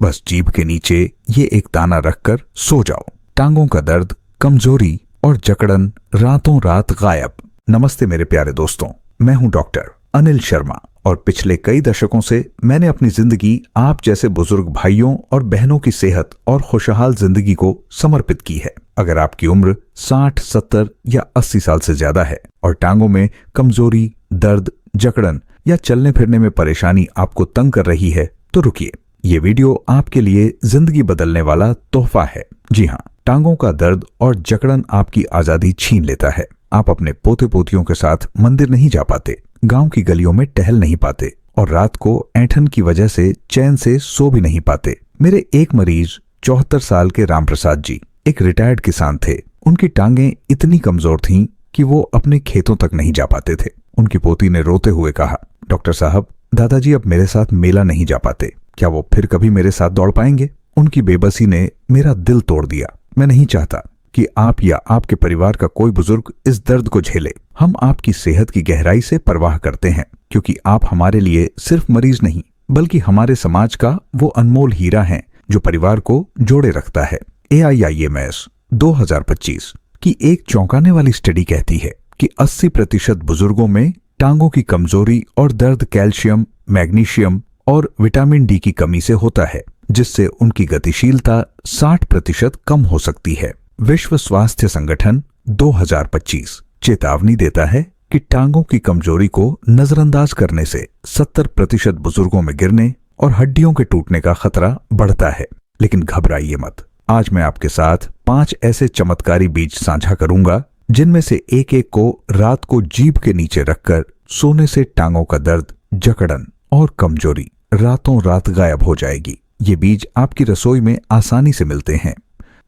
बस जीभ के नीचे ये एक दाना रखकर सो जाओ। टांगों का दर्द, कमजोरी और जकड़न रातों रात गायब। नमस्ते मेरे प्यारे दोस्तों, मैं हूं डॉक्टर अनिल शर्मा और पिछले कई दशकों से मैंने अपनी जिंदगी आप जैसे बुजुर्ग भाइयों और बहनों की सेहत और खुशहाल जिंदगी को समर्पित की है। अगर आपकी उम्र 60, 70 या 80 साल से ज्यादा है और टांगों में कमजोरी, दर्द, जकड़न या चलने फिरने में परेशानी आपको तंग कर रही है तो रुकिए, ये वीडियो आपके लिए जिंदगी बदलने वाला तोहफा है। जी हाँ, टांगों का दर्द और जकड़न आपकी आजादी छीन लेता है। आप अपने पोते पोतियों के साथ मंदिर नहीं जा पाते, गांव की गलियों में टहल नहीं पाते और रात को ऐंठन की वजह से चैन से सो भी नहीं पाते। मेरे एक मरीज 74 साल के राम प्रसाद जी एक रिटायर्ड किसान थे। उनकी टांगें इतनी कमजोर थीं कि वो अपने खेतों तक नहीं जा पाते थे। उनकी पोती ने रोते हुए कहा, डॉक्टर साहब, दादाजी अब मेरे साथ मेला नहीं जा पाते, क्या वो फिर कभी मेरे साथ दौड़ पाएंगे? उनकी बेबसी ने मेरा दिल तोड़ दिया। मैं नहीं चाहता कि आप या आपके परिवार का कोई बुजुर्ग इस दर्द को झेले। हम आपकी सेहत की गहराई से परवाह करते हैं, क्योंकि आप हमारे लिए सिर्फ मरीज नहीं बल्कि हमारे समाज का वो अनमोल हीरा हैं जो परिवार को जोड़े रखता है। AIIMS 2025 की एक चौंकाने वाली स्टडी कहती है कि 80% बुजुर्गों में टांगों की कमजोरी और दर्द कैल्शियम, मैग्नीशियम और विटामिन डी की कमी से होता है, जिससे उनकी गतिशीलता 60% कम हो सकती है। विश्व स्वास्थ्य संगठन 2025 चेतावनी देता है कि टांगों की कमजोरी को नजरअंदाज करने से 70% बुजुर्गों में गिरने और हड्डियों के टूटने का खतरा बढ़ता है। लेकिन घबराइए मत, आज मैं आपके साथ 5 ऐसे चमत्कारी बीज साझा करूंगा जिनमें से एक एक को रात को जीभ के नीचे रखकर सोने से टांगों का दर्द, जकड़न और कमजोरी रातों रात गायब हो जाएगी। ये बीज आपकी रसोई में आसानी से मिलते हैं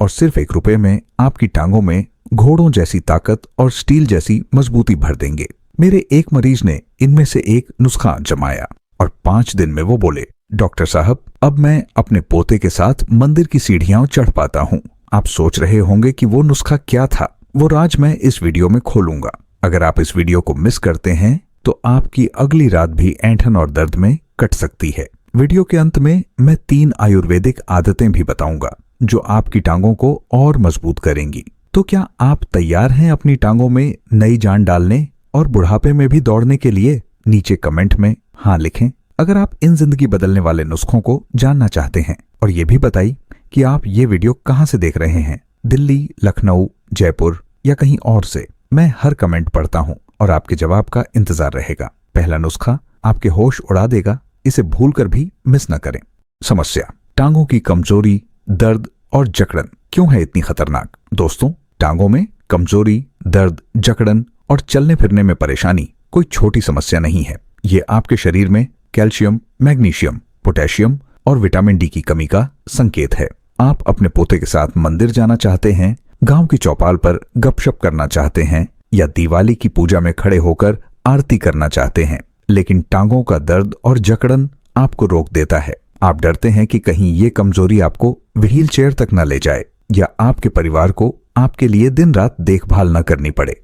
और सिर्फ ₹1 में आपकी टांगों में घोड़ों जैसी ताकत और स्टील जैसी मजबूती भर देंगे। मेरे एक मरीज ने इनमें से एक नुस्खा आजमाया और 5 दिन में वो बोले, डॉक्टर साहब, अब मैं अपने पोते के साथ मंदिर की सीढ़ियां चढ़ पाता हूँ। आप सोच रहे होंगे कि वो नुस्खा क्या था। वो राज मैं इस वीडियो में खोलूंगा। अगर आप इस वीडियो को मिस करते हैं तो आपकी अगली रात भी ऐंठन और दर्द में कट सकती है। वीडियो के अंत में मैं 3 आयुर्वेदिक आदतें भी बताऊंगा जो आपकी टांगों को और मजबूत करेंगी। तो क्या आप तैयार हैं अपनी टांगों में नई जान डालने और बुढ़ापे में भी दौड़ने के लिए? नीचे कमेंट में हाँ लिखें अगर आप इन जिंदगी बदलने वाले नुस्खों को जानना चाहते हैं। और ये भी बताइए कि आप ये वीडियो कहाँ से देख रहे हैं, दिल्ली, लखनऊ, जयपुर या कहीं और से। मैं हर कमेंट पढ़ता हूँ और आपके जवाब का इंतजार रहेगा। पहला नुस्खा आपके होश उड़ा देगा, इसे भूलकर भी मिस न करें। समस्या, टांगों की कमजोरी, दर्द और जकड़न क्यों है इतनी खतरनाक? दोस्तों, टांगों में कमजोरी, दर्द, जकड़न और चलने फिरने में परेशानी कोई छोटी समस्या नहीं है। ये आपके शरीर में कैल्शियम, मैग्नीशियम, पोटेशियम और विटामिन डी की कमी का संकेत है। आप अपने पोते के साथ मंदिर जाना चाहते हैं, गांव की चौपाल पर गपशप करना चाहते हैं या दिवाली की पूजा में खड़े होकर आरती करना चाहते हैं, लेकिन टांगों का दर्द और जकड़न आपको रोक देता है। आप डरते हैं कि कहीं ये कमजोरी आपको व्हील चेयर तक न ले जाए या आपके परिवार को आपके लिए दिन रात देखभाल न करनी पड़े।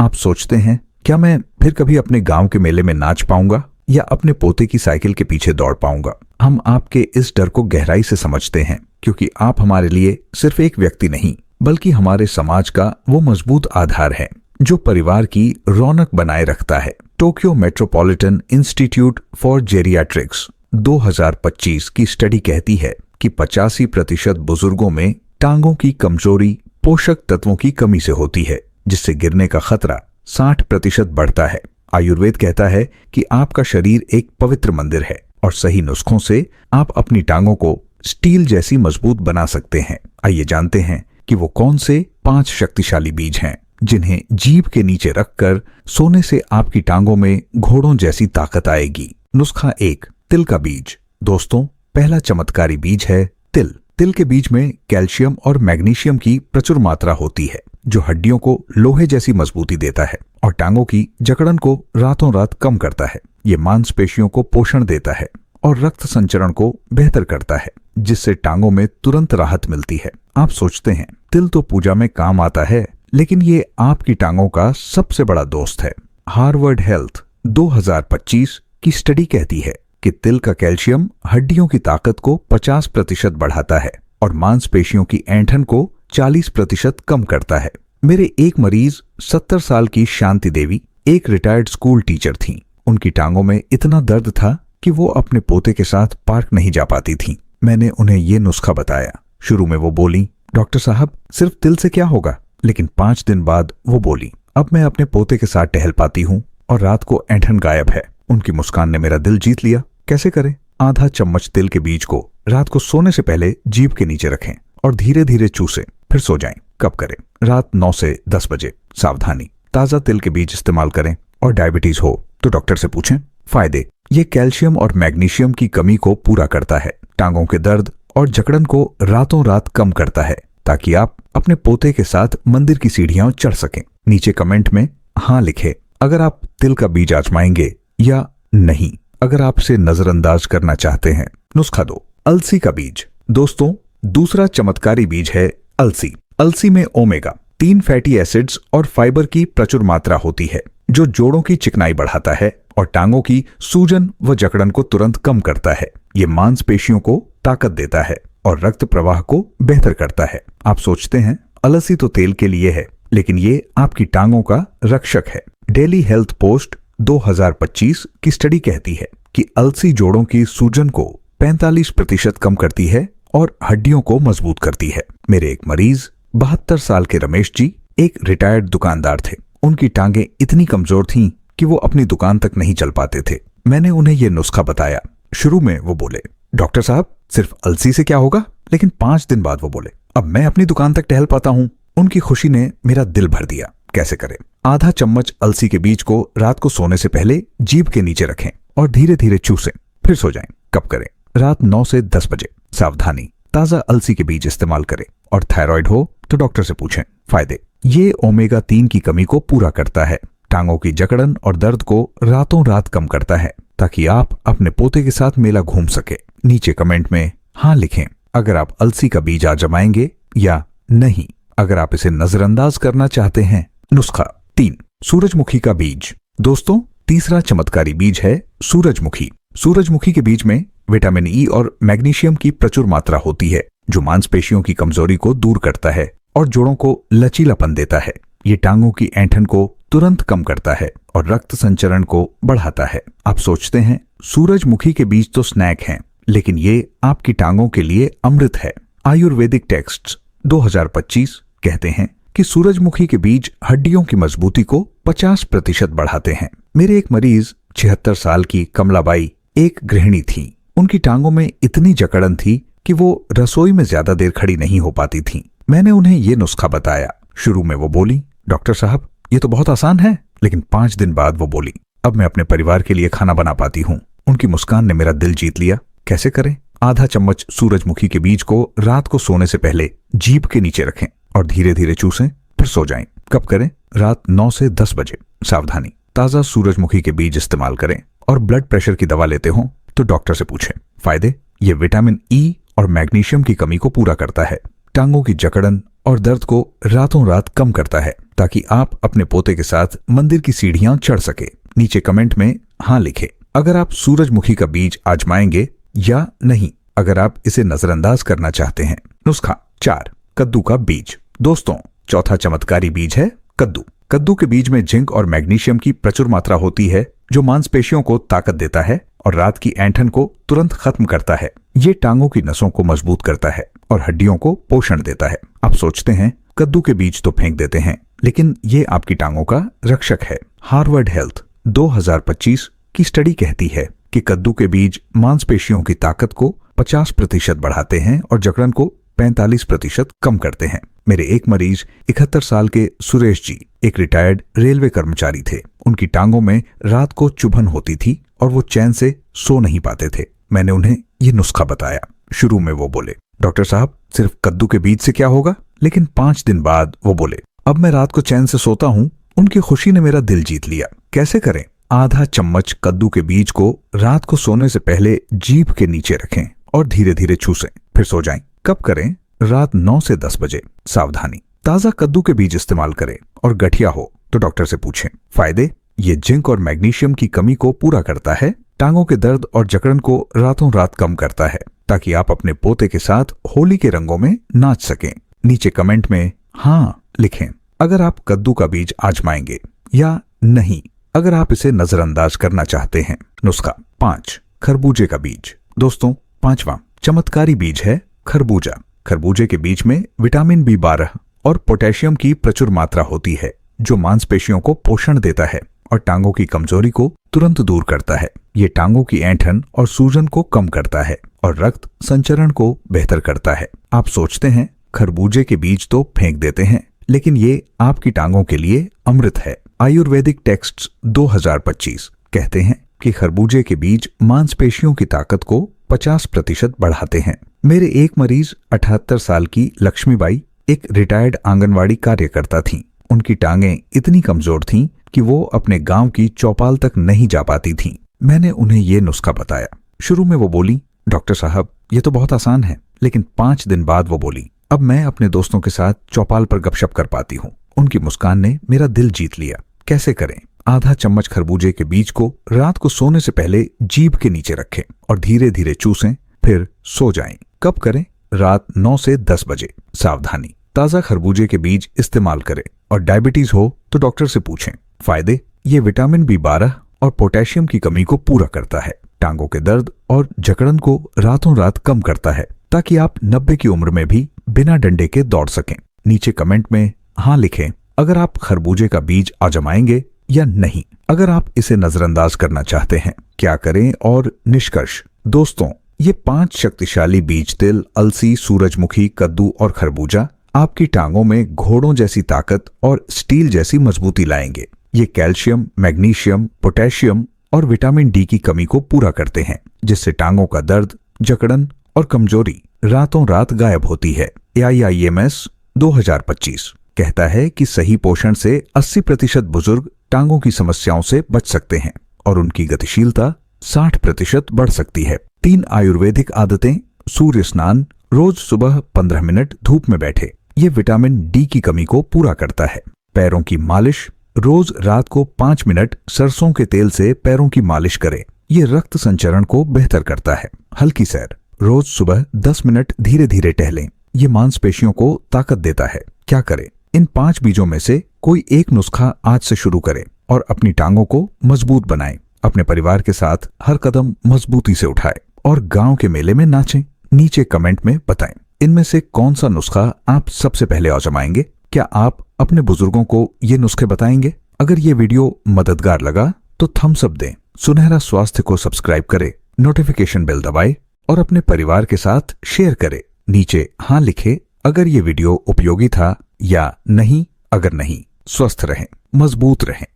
आप सोचते हैं, क्या मैं फिर कभी अपने गांव के मेले में नाच पाऊंगा या अपने पोते की साइकिल के पीछे दौड़ पाऊंगा? हम आपके इस डर को गहराई से समझते हैं, क्योंकि आप हमारे लिए सिर्फ एक व्यक्ति नहीं बल्कि हमारे समाज का वो मजबूत आधार है जो परिवार की रौनक बनाए रखता है। Tokyo metropolitan institute for geriatrics 2025 की स्टडी कहती है कि 85% बुजुर्गों में टांगों की कमजोरी पोषक तत्वों की कमी से होती है, जिससे गिरने का खतरा 60% बढ़ता है। आयुर्वेद कहता है कि आपका शरीर एक पवित्र मंदिर है और सही नुस्खों से आप अपनी टांगों को स्टील जैसी मजबूत बना सकते हैं। आइए जानते हैं कि वो कौन से 5 शक्तिशाली बीज हैं जिन्हें जीभ के नीचे रखकर सोने से आपकी टांगों में घोड़ों जैसी ताकत आएगी। नुस्खा 1, तिल का बीज। दोस्तों, पहला चमत्कारी बीज है तिल। तिल के बीज में कैल्शियम और मैग्नीशियम की प्रचुर मात्रा होती है, जो हड्डियों को लोहे जैसी मजबूती देता है और टांगों की जकड़न को रातों रात कम करता है। ये मांसपेशियों को पोषण देता है और रक्त संचरण को बेहतर करता है, जिससे टांगों में तुरंत राहत मिलती है। आप सोचते हैं तिल तो पूजा में काम आता है, लेकिन ये आपकी टांगों का सबसे बड़ा दोस्त है। हार्वर्ड हेल्थ 2025 की स्टडी कहती है कि तिल का कैल्शियम हड्डियों की ताकत को 50% बढ़ाता है और मांसपेशियों की ऐंठन को 40% कम करता है। मेरे एक मरीज 70 साल की शांति देवी एक रिटायर्ड स्कूल टीचर थीं। उनकी टांगों में इतना दर्द था कि वो अपने पोते के साथ पार्क नहीं जा पाती थीं। मैंने उन्हें ये नुस्खा बताया। शुरू में वो बोली, डॉक्टर साहब सिर्फ तिल से क्या होगा, लेकिन 5 दिन बाद वो बोली, अब मैं अपने पोते के साथ टहल पाती हूँ और रात को ऐंठन गायब है। उनकी मुस्कान ने मेरा दिल जीत लिया। कैसे करें? आधा चम्मच तिल के बीज को रात को सोने से पहले जीभ के नीचे रखें और धीरे धीरे चूसें, फिर सो जाएं। कब करें? रात 9 से 10 बजे। सावधानी, ताजा तिल के बीज इस्तेमाल करें और डायबिटीज हो तो डॉक्टर से पूछें। फायदे, ये कैल्शियम और मैग्नीशियम की कमी को पूरा करता है, टांगों के दर्द और जकड़न को रातों रात कम करता है, ताकि आप अपने पोते के साथ मंदिर की सीढ़ियां चढ़ सकें। नीचे कमेंट में हाँ लिखे अगर आप तिल का बीज आजमाएंगे या नहीं, अगर आप इसे नजरअंदाज करना चाहते हैं। नुस्खा 2, अलसी का बीज। दोस्तों, दूसरा चमत्कारी बीज है अलसी। अलसी में ओमेगा 3 फैटी एसिड्स और फाइबर की प्रचुर मात्रा होती है, जो जोड़ों की चिकनाई बढ़ाता है और टांगों की सूजन व जकड़न को तुरंत कम करता है। ये मांसपेशियों को ताकत देता है और रक्त प्रवाह को बेहतर करता है। आप सोचते हैं अलसी तो तेल के लिए है, लेकिन ये आपकी टांगों का रक्षक है। डेली हेल्थ पोस्ट 2025 की स्टडी कहती है कि अलसी जोड़ों की सूजन को 45% कम करती है और हड्डियों को मजबूत करती है। मेरे एक मरीज 72 साल के रमेश जी एक रिटायर्ड दुकानदार थे। उनकी टांगें इतनी कमजोर थीं कि वो अपनी दुकान तक नहीं चल पाते थे। मैंने उन्हें ये नुस्खा बताया। शुरू में वो बोले, डॉक्टर साहब सिर्फ अलसी से क्या होगा, लेकिन 5 दिन बाद वो बोले, अब मैं अपनी दुकान तक टहल पाता हूँ। उनकी खुशी ने मेरा दिल भर दिया। कैसे करें? आधा चम्मच अलसी के बीज को रात को सोने से पहले जीभ के नीचे रखें और धीरे धीरे चूसें, फिर सो जाएं। कब करें? रात 9 से 10 बजे। सावधानी, ताजा अलसी के बीज इस्तेमाल करें और थायराइड हो तो डॉक्टर से पूछें। फायदे, ये ओमेगा 3 की कमी को पूरा करता है, टांगों की जकड़न और दर्द को रातों रात कम करता है, ताकि आप अपने पोते के साथ मेला घूम सके। नीचे कमेंट में हाँ लिखें अगर आप अलसी का बीज आजमाएंगे या नहीं, अगर आप इसे नजरअंदाज करना चाहते हैं। नुस्खा 3, सूरजमुखी का बीज। दोस्तों, तीसरा चमत्कारी बीज है सूरजमुखी। सूरजमुखी के बीज में विटामिन ई और मैग्नीशियम की प्रचुर मात्रा होती है, जो मांसपेशियों की कमजोरी को दूर करता है और जोड़ों को लचीलापन देता है। ये टांगों की ऐंठन को तुरंत कम करता है और रक्त संचरण को बढ़ाता है। आप सोचते हैं सूरजमुखी के बीज तो स्नैक हैं, लेकिन ये आपकी टांगों के लिए अमृत है। आयुर्वेदिक टेक्स्ट्स 2025 कहते हैं कि सूरजमुखी के बीज हड्डियों की मजबूती को 50% बढ़ाते हैं। मेरे एक मरीज 76 साल की कमलाबाई एक गृहिणी थी। उनकी टांगों में इतनी जकड़न थी कि वो रसोई में ज्यादा देर खड़ी नहीं हो पाती थीं। मैंने उन्हें ये नुस्खा बताया। शुरू में वो बोली, डॉक्टर साहब ये तो बहुत आसान है, लेकिन 5 दिन बाद वो बोली, अब मैं अपने परिवार के लिए खाना बना पाती हूँ। उनकी मुस्कान ने मेरा दिल जीत लिया। कैसे करें? आधा चम्मच सूरजमुखी के बीज को रात को सोने से पहले जीभ के नीचे रखें और धीरे धीरे चूसें, फिर सो जाएं। कब करें? रात 9 से 10 बजे। सावधानी, ताजा सूरजमुखी के बीज इस्तेमाल करें और ब्लड प्रेशर की दवा लेते हो तो डॉक्टर से पूछें। फायदे, ये विटामिन ई और मैग्नीशियम की कमी को पूरा करता है, टांगों की जकड़न और दर्द को रातों रात कम करता है, ताकि आप अपने पोते के साथ मंदिर की सीढ़ियां चढ़ सके। नीचे कमेंट में हाँ लिखे अगर आप सूरजमुखी का बीज आजमाएंगे या नहीं, अगर आप इसे नजरअंदाज करना चाहते हैं। नुस्खा 4, कद्दू का बीज। दोस्तों, चौथा चमत्कारी बीज है कद्दू। कद्दू के बीज में जिंक और मैग्नीशियम की प्रचुर मात्रा होती है, जो मांसपेशियों को ताकत देता है और रात की ऐंठन को तुरंत खत्म करता है। ये टांगों की नसों को मजबूत करता है और हड्डियों को पोषण देता है। आप सोचते हैं कद्दू के बीज तो फेंक देते हैं, लेकिन ये आपकी टांगों का रक्षक है। हार्वर्ड हेल्थ 2025 की स्टडी कहती है कि कद्दू के बीज मांसपेशियों की ताकत को 50% बढ़ाते हैं और जकड़न को 45% कम करते हैं। मेरे एक मरीज 71 साल के सुरेश जी एक रिटायर्ड रेलवे कर्मचारी थे। उनकी टांगों में रात को चुभन होती थी और वो चैन से सो नहीं पाते थे। मैंने उन्हें ये नुस्खा बताया। शुरू में वो बोले, डॉक्टर साहब सिर्फ कद्दू के बीज से क्या होगा, लेकिन 5 दिन बाद वो बोले, अब मैं रात को चैन से सोता हूँ। उनकी खुशी ने मेरा दिल जीत लिया। कैसे करें? आधा चम्मच कद्दू के बीज को रात को सोने से पहले जीभ के नीचे रखें और धीरे धीरे चूसें, फिर सो जाएं। कब करें? रात 9 से 10 बजे। सावधानी, ताजा कद्दू के बीज इस्तेमाल करें और गठिया हो तो डॉक्टर से पूछें। फायदे, ये जिंक और मैग्नीशियम की कमी को पूरा करता है, टांगों के दर्द और जकड़न को रातों रात कम करता है, ताकि आप अपने पोते के साथ होली के रंगों में नाच सकें। नीचे कमेंट में हाँ लिखें अगर आप कद्दू का बीज आजमाएंगे, या नहीं अगर आप इसे नजरअंदाज करना चाहते हैं। नुस्खा 5 खरबूजे का बीज। दोस्तों, 5वां चमत्कारी बीज है खरबूजा। खरबूजे के बीज में विटामिन B12 और पोटेशियम की प्रचुर मात्रा होती है, जो मांसपेशियों को पोषण देता है और टांगों की कमजोरी को तुरंत दूर करता है। ये टांगों की ऐंठन और सूजन को कम करता है और रक्त संचरण को बेहतर करता है। आप सोचते हैं खरबूजे के बीज तो फेंक देते हैं, लेकिन ये आपकी टांगों के लिए अमृत है। आयुर्वेदिक टेक्स्ट्स 2025 कहते हैं कि खरबूजे के बीज मांसपेशियों की ताकत को 50% बढ़ाते हैं। मेरे एक मरीज 78 साल की लक्ष्मीबाई एक रिटायर्ड आंगनवाड़ी कार्यकर्ता थीं। उनकी टांगें इतनी कमजोर थीं कि वो अपने गांव की चौपाल तक नहीं जा पाती थीं। मैंने उन्हें ये नुस्खा बताया। शुरू में वो बोली, डॉक्टर साहब ये तो बहुत आसान है, लेकिन 5 दिन बाद वो बोली, अब मैं अपने दोस्तों के साथ चौपाल पर गपशप कर पाती हूँ। उनकी मुस्कान ने मेरा दिल जीत लिया। कैसे करें? आधा चम्मच खरबूजे के बीज को रात को सोने से पहले जीभ के नीचे रखें और धीरे धीरे चूसें, फिर सो जाएं। कब करें? रात 9 से 10 बजे। सावधानी, ताजा खरबूजे के बीज इस्तेमाल करें और डायबिटीज हो तो डॉक्टर से पूछें। फायदे, ये विटामिन B12 और पोटेशियम की कमी को पूरा करता है। टांगों के दर्द और जकड़न को रातों रात कम करता है, ताकि आप 90 की उम्र में भी बिना डंडे के दौड़ सकें। नीचे कमेंट में हाँ लिखें अगर आप खरबूजे का बीज आजमाएंगे या नहीं, अगर आप इसे नजरअंदाज करना चाहते हैं। क्या करें और निष्कर्ष। दोस्तों, ये 5 शक्तिशाली बीज तिल, अलसी, सूरजमुखी, कद्दू और खरबूजा आपकी टांगों में घोड़ों जैसी ताकत और स्टील जैसी मजबूती लाएंगे। ये कैल्शियम, मैग्नीशियम, पोटेशियम और विटामिन D की कमी को पूरा करते हैं, जिससे टांगों का दर्द, जकड़न और कमजोरी रातों रात गायब होती है। AIIMS 2025 कहता है कि सही पोषण से 80% बुजुर्ग टांगों की समस्याओं से बच सकते हैं और उनकी गतिशीलता 60% बढ़ सकती है। 3 आयुर्वेदिक आदतें। सूर्य स्नान, रोज सुबह 15 मिनट धूप में बैठे, ये विटामिन D की कमी को पूरा करता है। पैरों की मालिश, रोज रात को 5 मिनट सरसों के तेल से पैरों की मालिश करें, ये रक्त संचरण को बेहतर करता है। हल्की सैर, रोज सुबह 10 मिनट धीरे धीरे टहलें, ये मांसपेशियों को ताकत देता है। क्या करें? इन 5 बीजों में से कोई एक नुस्खा आज से शुरू करें और अपनी टांगों को मजबूत बनाएं। अपने परिवार के साथ हर कदम मजबूती से उठाएं और गांव के मेले में नाचें। नीचे कमेंट में बताएं इनमें से कौन सा नुस्खा आप सबसे पहले आजमाएंगे। क्या आप अपने बुजुर्गों को ये नुस्खे बताएंगे? अगर ये वीडियो मददगार लगा तो थम्स अप दें, सुनहरा स्वास्थ्य को सब्सक्राइब करें, नोटिफिकेशन बेल दबाएं और अपने परिवार के साथ शेयर करें। नीचे हाँ लिखें अगर ये वीडियो उपयोगी था, या नहीं अगर नहीं। स्वस्थ रहें, मजबूत रहें।